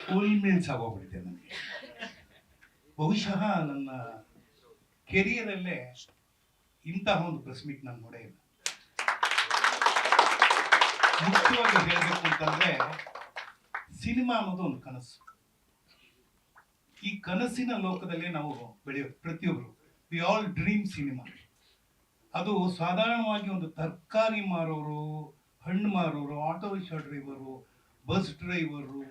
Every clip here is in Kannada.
ಫುಲ್ ಮೀಲ್ಸ್ ಆಗೋಗ್ಬಿಟ್ಟಿದೆ ನನಗೆ. ಬಹುಶಃ ನನ್ನ ಕೆರಿಯರಲ್ಲೇ ಇಂತಹ ಒಂದು ಪ್ರೆಸ್ ಮೀಟ್ ನಾನು ನೋಡೇ ಇಲ್ಲ. ಮುಖ್ಯವಾಗಿ ಹೇಳಬೇಕು ಅಂತಂದ್ರೆ, ಸಿನಿಮಾ ಅನ್ನೋದು ಒಂದು ಕನಸು. ಈ ಕನಸಿನ ಲೋಕದಲ್ಲೇ ನಾವು ಬೆಳೆಯೋದು ಪ್ರತಿಯೊಬ್ಬರು. We all dream cinema. ಅದು ಸಾಧಾರಣವಾಗಿ ಒಂದು ತರಕಾರಿ ಮಾರೋರು, ಹಣ್ಣು ಮಾರೋರು, auto rickshaw driver, bus driver,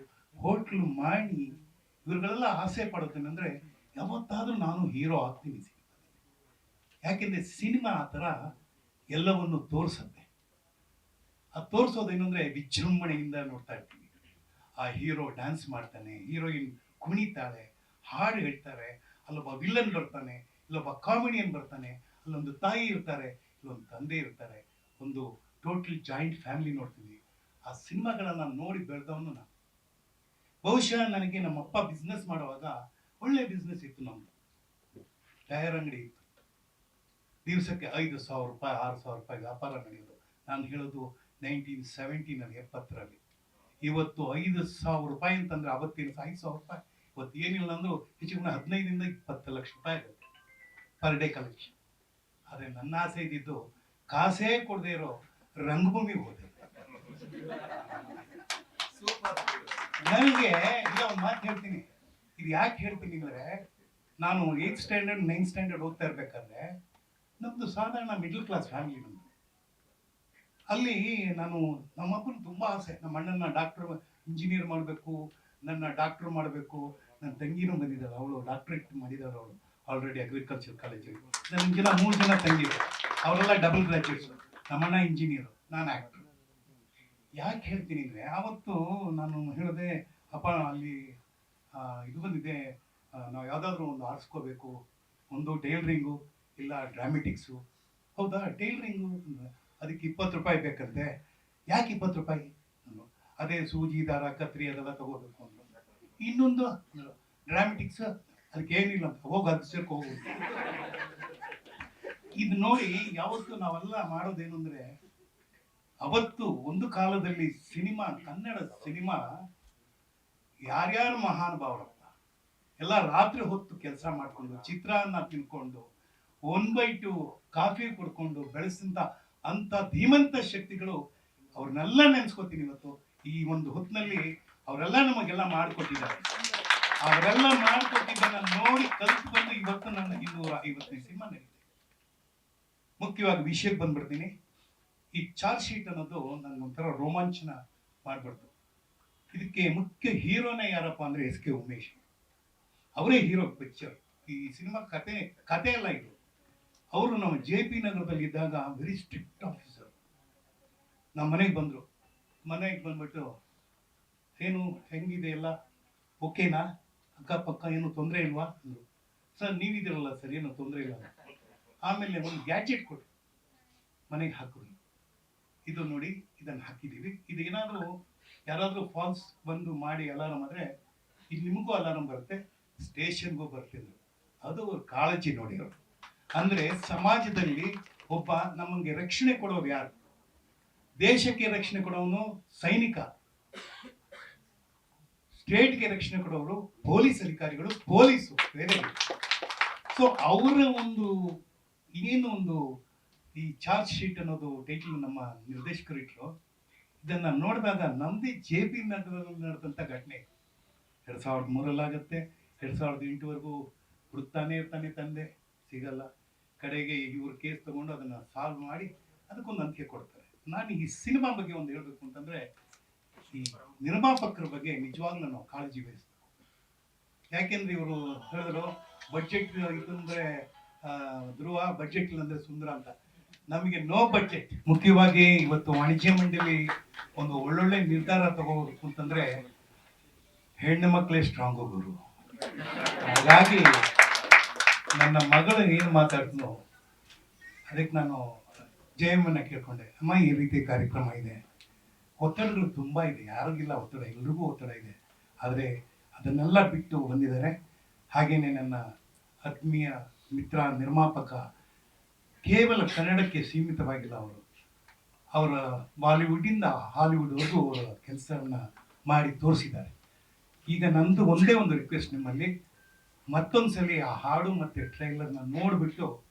hotel ಮಾಡಿ ಇವ್ರಿಗೆಲ್ಲ ಆಸೆ ಪಡುತ್ತೇನೆಂದ್ರೆ ಯಾವತ್ತಾದ್ರೂ ನಾನು ಹೀರೋ ಆಗ್ತೀನಿ. ಯಾಕೆಂದ್ರೆ ಸಿನಿಮಾ ಆ ಥರ ಎಲ್ಲವನ್ನು ತೋರಿಸುತ್ತೆ. ಆ ತೋರಿಸೋದೇನಂದ್ರೆ ವಿಜೃಂಭಣೆಯಿಂದ ನೋಡ್ತಾ ಇರ್ತೀವಿ. ಆ ಹೀರೋ ಡ್ಯಾನ್ಸ್ ಮಾಡ್ತಾನೆ, ಹೀರೋಯಿನ್ ಕುಣಿತಾಳೆ, ಹಾಡು ಹೇಳ್ತಾರೆ, ಅಲ್ಲೊಬ್ಬ ವಿಲನ್ ಬರ್ತಾನೆ, ಇಲ್ಲೊಬ್ಬ ಕಾಮಿಡಿಯನ್ ಬರ್ತಾನೆ, ಅಲ್ಲೊಂದು ತಾಯಿ ಇರ್ತಾರೆ, ಇಲ್ಲೊಂದು ತಂದೆ ಇರ್ತಾರೆ, ಒಂದು ಟೋಟಲ್ ಜಾಯಿಂಟ್ ಫ್ಯಾಮಿಲಿ ನೋಡ್ತೀವಿ. ಆ ಸಿನಿಮಾಗಳನ್ನ ನೋಡಿ ಬೆಳೆದವನು ನಾನು. ಬಹುಶಃ ನನಗೆ ನಮ್ಮಪ್ಪ ಬಿಸ್ನೆಸ್ ಮಾಡುವಾಗ ಒಳ್ಳೆ ಬಿಸ್ನೆಸ್ ಇತ್ತು. ನಮ್ದು ಟೈರ್ ಅಂಗಡಿ ಇತ್ತು. ದಿವಸಕ್ಕೆ 5,000 ರೂಪಾಯಿ 6,000 ರೂಪಾಯಿ ವ್ಯಾಪಾರ ನಡೆಯೋದು. ನಾನು ಹೇಳೋದು 1970ರಲ್ಲಿ, 70ರಲ್ಲಿ. ಇವತ್ತು 5,000 ರೂಪಾಯಿ ಅಂತಂದ್ರೆ ಅವತ್ತೇನು 5,000 ರೂಪಾಯಿ. ಇವತ್ತು ಏನಿಲ್ಲ ಅಂದ್ರೂ ಹೆಚ್ಚು 15ರಿಂದ 20 ಲಕ್ಷ ರೂಪಾಯಿ ಆಗುತ್ತೆ ಪರ್ ಡೇ ಕಲೆಕ್ಷನ್. ಆದರೆ ನನ್ನ ಆಸೆ ಇದ್ದಿದ್ದು ಕಾಸೇ ಕೊಡದೆ ಇರೋ ರಂಗಭೂಮಿಗೆ ಹೋದೆ. ನನಗೆ ಇಲ್ಲ, ಒಂದು ಮಾತು ಹೇಳ್ತೀನಿ. ಇದು ಯಾಕೆ ಹೇಳ್ತೀನಿ ಅಂದರೆ, ನಾನು 8th ಸ್ಟ್ಯಾಂಡರ್ಡ್ 9th ಸ್ಟ್ಯಾಂಡರ್ಡ್ ಓದ್ತಾ ಇರ್ಬೇಕಾದ್ರೆ ನಮ್ಮದು ಸಾಧಾರಣ ಮಿಡ್ಲ್ ಕ್ಲಾಸ್ ಫ್ಯಾಮಿಲಿ ನಮ್ಮದು. ಅಲ್ಲಿ ನಮ್ಮಪ್ಪನ ತುಂಬ ಆಸೆ, ನಮ್ಮ ಅಣ್ಣನ ಡಾಕ್ಟರ್ ಇಂಜಿನಿಯರ್ ಮಾಡಬೇಕು, ನನ್ನ ಡಾಕ್ಟರ್ ಮಾಡಬೇಕು. ನನ್ನ ತಂಗಿನೂ ಬಂದಿದ್ದಾಳೆ, ಅವಳು ಡಾಕ್ಟ್ರೇಟ್ ಮಾಡಿದ್ದಾಳೆ. ಅವಳು ಆಲ್ರೆಡಿ ಅಗ್ರಿಕಲ್ಚರ್ ಕಾಲೇಜಲ್ಲಿ. ನನಗಿನ 3 ಜನ ತಂಗಿರು, ಅವರೆಲ್ಲ ಡಬಲ್ ಗ್ರಾಜ್ಯುಯೇಟ್ಸು. ನಮ್ಮಣ್ಣ ಇಂಜಿನಿಯರು, ನಾನು ಆ್ಯಕ್ಟ್ರು. ಯಾಕೆ ಹೇಳ್ತೀನಿ ಅಂದರೆ, ಆವತ್ತು ನಾನು ಹೇಳಿದೆ, ಅಪ್ಪ ಅಲ್ಲಿ ಇದು ಬಂದಿದೆ, ನಾವು ಯಾವುದಾದ್ರೂ ಒಂದು ಆರಿಸ್ಕೋಬೇಕು, ಒಂದು ಟೈಲರಿಂಗು ಇಲ್ಲ ಡ್ರಾಮೆಟಿಕ್ಸು. ಹೌದಾ, ಟೈಲರಿಂಗು ಅದಕ್ಕೆ 20 ರೂಪಾಯಿ ಬೇಕಂತೆ. ಯಾಕೆ 20 ರೂಪಾಯಿ? ಅದೇ ಸೂಜಿ ದಾರ ಕತ್ರಿ ಅದೆಲ್ಲ ತಗೋಬೇಕು ಅಂತ. ಇನ್ನೊಂದು ಡ್ರಾಮೆಟಿಕ್ಸ್, ಅದಕ್ಕೆ ಏನಿಲ್ಲ ಅಂತ, ಹೋಗಿ ಅದು ಸೇರ್ಕೋಗು. ಇದು ನೋಡಿ ಯಾವತ್ತು ನಾವೆಲ್ಲ ಮಾಡೋದೇನು ಅಂದರೆ, ಅವತ್ತು ಒಂದು ಕಾಲದಲ್ಲಿ ಸಿನಿಮಾ, ಕನ್ನಡ ಸಿನಿಮಾ ಯಾರ್ಯಾರು ಮಹಾನುಭಾವರಪ್ಪ ಎಲ್ಲ ರಾತ್ರಿ ಹೊತ್ತು ಕೆಲಸ ಮಾಡಿಕೊಂಡು, ಚಿತ್ರಾನ್ನ ತಿನ್ಕೊಂಡು, 1/2 ಕಾಫಿ ಕುಡ್ಕೊಂಡು ಬೆಳೆಸಿದಂಥ ಅಂಥ ಧೀಮಂತ ಶಕ್ತಿಗಳು, ಅವ್ರನ್ನೆಲ್ಲ ನೆನೆಸ್ಕೊತೀನಿ ಇವತ್ತು. ಈ ಒಂದು ಹೊತ್ತಿನಲ್ಲಿ ಅವರೆಲ್ಲ ನಮಗೆಲ್ಲ ಮಾಡಿಕೊಟ್ಟಿದ್ದಾರೆ. ಅವರೆಲ್ಲ ಮಾಡಿಕೊಟ್ಟಿದ್ದನ್ನು ನೋಡಿ ಕಲಿತು ಬಂದು ಇವತ್ತು ನನ್ನ 250ನೇ ಸಿನಿಮಾ ನಡೀತಿದೆ. ಮುಖ್ಯವಾಗಿ ವಿಷಯಕ್ಕೆ ಬಂದ್ಬಿಡ್ತೀನಿ. ಈ ಚಾರ್ಜ್ ಶೀಟ್ ಅನ್ನೋದು ಒಂಥರ ರೋಮಾಂಚನ ಮಾಡ್ಬಿಡ್ತು. ಇದಕ್ಕೆ ಮುಖ್ಯ ಹೀರೋನೇ ಯಾರಪ್ಪ ಅಂದರೆ ಎಸ್ ಕೆ ಉಮೇಶ್. ಅವರೇ ಹೀರೋ ಪಿಕ್ಚರ್. ಈ ಸಿನಿಮಾ ಕತೆ ಎಲ್ಲ ಇದು. ಅವರು ನಮ್ಮ JP ನಗರದಲ್ಲಿ ಇದ್ದಾಗ ವೆರಿ ಸ್ಟ್ರಿಕ್ಟ್ ಆಫೀಸರ್. ನಮ್ಮ ಮನೆಗೆ ಬಂದರು. ಮನೆಗೆ ಬಂದ್ಬಿಟ್ಟು, ಏನು ಹೆಂಗಿದೆ ಎಲ್ಲ ಓಕೆನಾ, ಅಕ್ಕಪಕ್ಕ ಏನು ತೊಂದರೆ ಇಲ್ವಾ ಅಂದರು. ಸರ್ ನೀವಿದ್ದೀರಲ್ಲ ಸರ್, ಏನು ತೊಂದರೆ ಇಲ್ಲ. ಆಮೇಲೆ ಒಂದು ಗ್ಯಾಜೆಟ್ ಕೊಟ್ಟು ಮನೆಗೆ ಹಾಕೋದು. ಇದು ನೋಡಿ, ಇದನ್ನು ಹಾಕಿದ್ದೀವಿ, ಇದು ಏನಾದರೂ ಯಾರಾದರೂ ಫಾಲ್ಸ್ ಬಂದು ಮಾಡಿ ಅಲಾರಮ್ ಆದರೆ ಇದು ನಿಮಗೂ ಅಲಾರಮ್ ಬರುತ್ತೆ, ಸ್ಟೇಷನ್ಗೂ ಬರ್ತಿದ್ರು. ಅದು ಕಾಳಜಿ ನೋಡಿ ಅವರು. ಅಂದರೆ ಸಮಾಜದಲ್ಲಿ ಒಬ್ಬ ನಮಗೆ ರಕ್ಷಣೆ ಕೊಡೋರು ಯಾರು? ದೇಶಕ್ಕೆ ರಕ್ಷಣೆ ಕೊಡೋನು ಸೈನಿಕ, ಸ್ಟೇಟ್ಗೆ ರಕ್ಷಣೆ ಕೊಡೋರು ಪೊಲೀಸ್ ಅಧಿಕಾರಿಗಳು, ಪೊಲೀಸು ಬೇರೆ. ಸೊ ಅವರ ಒಂದು ಈ ಚಾರ್ಜ್ ಶೀಟ್ ಅನ್ನೋದು ಟೈಟಲ್ ನಮ್ಮ ನಿರ್ದೇಶಕರು ಇಟ್ಟರು. ಇದನ್ನು ನೋಡಿದಾಗ ನಮ್ಮದೇ JP ನಗರದಲ್ಲಿ ನಡೆದಂಥ ಘಟನೆ 2003 ಆಗುತ್ತೆ. 2008ವರೆಗೂ ಹುಡುಕ್ತಾನೆ ಇರ್ತಾನೆ, ತಂದೆ ಸಿಗಲ್ಲ. ಕಡೆಗೆ ಇವ್ರ ಕೇಸ್ ತಗೊಂಡು ಅದನ್ನು ಸಾಲ್ವ್ ಮಾಡಿ ಅದಕ್ಕೊಂದು ಅಂತ್ಯ ಕೊಡ್ತಾರೆ. ನಾನು ಈ ಸಿನಿಮಾ ಬಗ್ಗೆ ಒಂದು ಹೇಳಬೇಕು ಅಂತಂದರೆ, ಈ ನಿರ್ಮಾಪಕರ ಬಗ್ಗೆ ನಿಜವಾಗ್ಲೂ ನಾವು ಕಾಳಜಿ ವಹಿಸ್ಬೇಕು. ಯಾಕೆಂದ್ರೆ ಇವರು ಹೇಳಿದ್ರು ಬಡ್ಜೆಟ್ ಇದಂದ್ರೆ ಧ್ರುವ, ಬಡ್ಜೆಟ್ ಇಲ್ಲಂದ್ರೆ ಸುಂದರ ಅಂತ. ನಮಗೆ ನೋ ಬಡ್ಜೆಟ್. ಮುಖ್ಯವಾಗಿ ಇವತ್ತು ವಾಣಿಜ್ಯ ಮಂಡಳಿ ಒಂದು ಒಳ್ಳೊಳ್ಳೆ ನಿರ್ಧಾರ ತಗೋಬೇಕು ಅಂತಂದ್ರೆ ಹೆಣ್ಣು ಮಕ್ಕಳೇ ಸ್ಟ್ರಾಂಗ್ ಗುರು. ಹಾಗಾಗಿ ನನ್ನ ಮಗಳು ಏನು ಮಾತಾಡ್ತನೋ ಅದಕ್ಕೆ ನಾನು ಜಯಮ್ಮನ್ನ ಕೇಳ್ಕೊಂಡೆ, ಅಮ್ಮ ಈ ರೀತಿ ಕಾರ್ಯಕ್ರಮ ಇದೆ, ಒತ್ತಡಗಳು ತುಂಬ ಇದೆ, ಯಾರಿಗಿಲ್ಲ ಒತ್ತಡ, ಎಲ್ರಿಗೂ ಒತ್ತಡ ಇದೆ, ಆದರೆ ಅದನ್ನೆಲ್ಲ ಬಿಟ್ಟು ಬಂದಿದ್ದಾರೆ. ಹಾಗೆಯೇ ನನ್ನ ಆತ್ಮೀಯ ಮಿತ್ರ ನಿರ್ಮಾಪಕ ಕೇವಲ ಕನ್ನಡಕ್ಕೆ ಸೀಮಿತವಾಗಿಲ್ಲ. ಅವರ ಬಾಲಿವುಡ್ಡಿಂದ ಹಾಲಿವುಡ್ವರೆಗೂ ಅವರ ಕೆಲಸವನ್ನು ಮಾಡಿ ತೋರಿಸಿದ್ದಾರೆ. ಈಗ ನಂದು ಒಂದೇ ಒಂದು ರಿಕ್ವೆಸ್ಟ್ ನಿಮ್ಮಲ್ಲಿ, ಮತ್ತೊಂದ್ಸಲಿ ಆ ಹಾಡು ಮತ್ತೆ ಟ್ರೈಲರ್ನ ನೋಡ್ಬಿಟ್ಟು